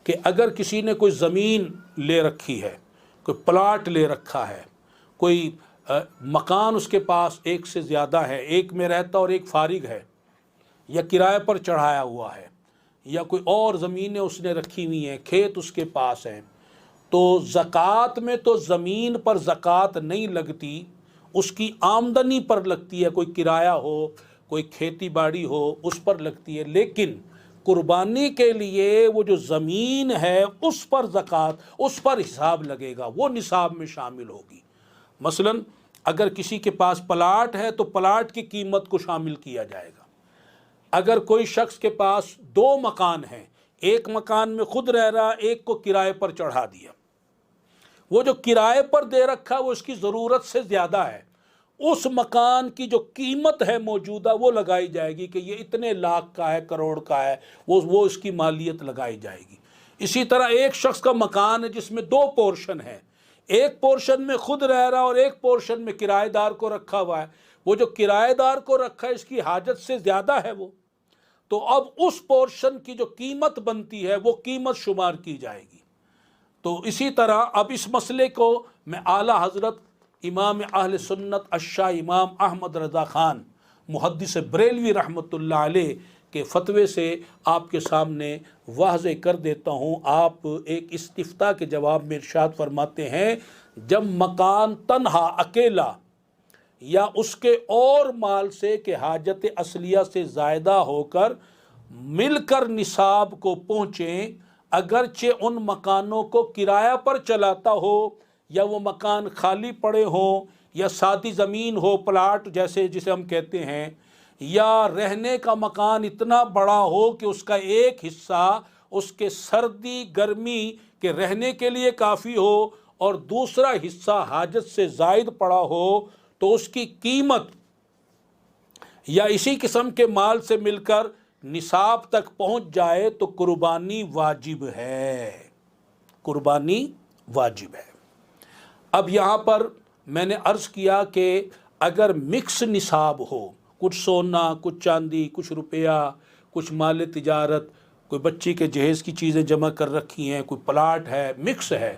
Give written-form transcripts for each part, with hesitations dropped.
کہ اگر کسی نے کوئی زمین لے رکھی ہے، کوئی پلاٹ لے رکھا ہے، کوئی مکان اس کے پاس ایک سے زیادہ ہے، ایک میں رہتا اور ایک فارغ ہے، یا کرائے پر چڑھایا ہوا ہے، یا کوئی اور زمینیں اس نے رکھی ہوئی ہیں، کھیت اس کے پاس ہیں، تو زکوٰۃ میں تو زمین پر زکوٰۃ نہیں لگتی، اس کی آمدنی پر لگتی ہے، کوئی کرایہ ہو، کوئی کھیتی باڑی ہو، اس پر لگتی ہے۔ لیکن قربانی کے لیے وہ جو زمین ہے اس پر زکوٰۃ، اس پر حساب لگے گا، وہ نصاب میں شامل ہوگی۔ مثلا اگر کسی کے پاس پلاٹ ہے تو پلاٹ کی قیمت کو شامل کیا جائے گا۔ اگر کوئی شخص کے پاس 2 مکان ہیں، ایک مکان میں خود رہ رہا، ایک کو کرائے پر چڑھا دیا، وہ جو کرائے پر دے رکھا وہ اس کی ضرورت سے زیادہ ہے، اس مکان کی جو قیمت ہے موجودہ وہ لگائی جائے گی کہ یہ اتنے لاکھ کا ہے، کروڑ کا ہے، وہ اس کی مالیت لگائی جائے گی۔ اسی طرح ایک شخص کا مکان ہے جس میں 2 پورشن ہیں، ایک پورشن میں خود رہ رہا اور ایک پورشن میں کرایہ دار کو رکھا ہوا ہے، وہ جو کرایہ دار کو رکھا ہے اس کی حاجت سے زیادہ ہے وہ، تو اب اس پورشن کی جو قیمت بنتی ہے وہ قیمت شمار کی جائے گی۔ تو اسی طرح اب اس مسئلے کو میں اعلیٰ حضرت امام اہل سنت الشاہ امام احمد رضا خان محدث بریلوی رحمۃ اللہ علیہ کے فتوے سے آپ کے سامنے واضح کر دیتا ہوں۔ آپ ایک استفتاء کے جواب میں ارشاد فرماتے ہیں، جب مکان تنہا اکیلا یا اس کے اور مال سے کہ حاجت اصلیہ سے زائدہ ہو کر مل کر نصاب کو پہنچیں، اگرچہ ان مکانوں کو کرایہ پر چلاتا ہو یا وہ مکان خالی پڑے ہوں یا سادی زمین ہو، پلاٹ جیسے جسے ہم کہتے ہیں، یا رہنے کا مکان اتنا بڑا ہو کہ اس کا ایک حصہ اس کے سردی گرمی کے رہنے کے لیے کافی ہو اور دوسرا حصہ حاجت سے زائد پڑا ہو، تو اس کی قیمت یا اسی قسم کے مال سے مل کر نصاب تک پہنچ جائے تو قربانی واجب ہے، قربانی واجب ہے۔ اب یہاں پر میں نے عرض کیا کہ اگر مکس نصاب ہو، کچھ سونا، کچھ چاندی، کچھ روپیہ، کچھ مال تجارت، کوئی بچی کے جہیز کی چیزیں جمع کر رکھی ہیں، کوئی پلاٹ ہے، مکس ہے،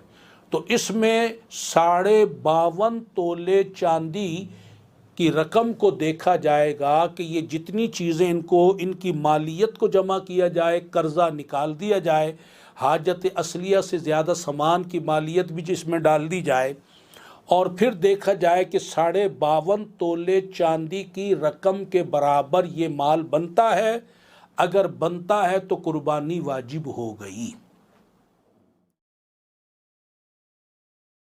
تو اس میں 52.5 تولے چاندی کی رقم کو دیکھا جائے گا کہ یہ جتنی چیزیں ان کی مالیت کو جمع کیا جائے، قرضہ نکال دیا جائے، حاجت اصلیہ سے زیادہ سامان کی مالیت بھی جس میں ڈال دی جائے، اور پھر دیکھا جائے کہ 52.5 تولے چاندی کی رقم کے برابر یہ مال بنتا ہے۔ اگر بنتا ہے تو قربانی واجب ہو گئی۔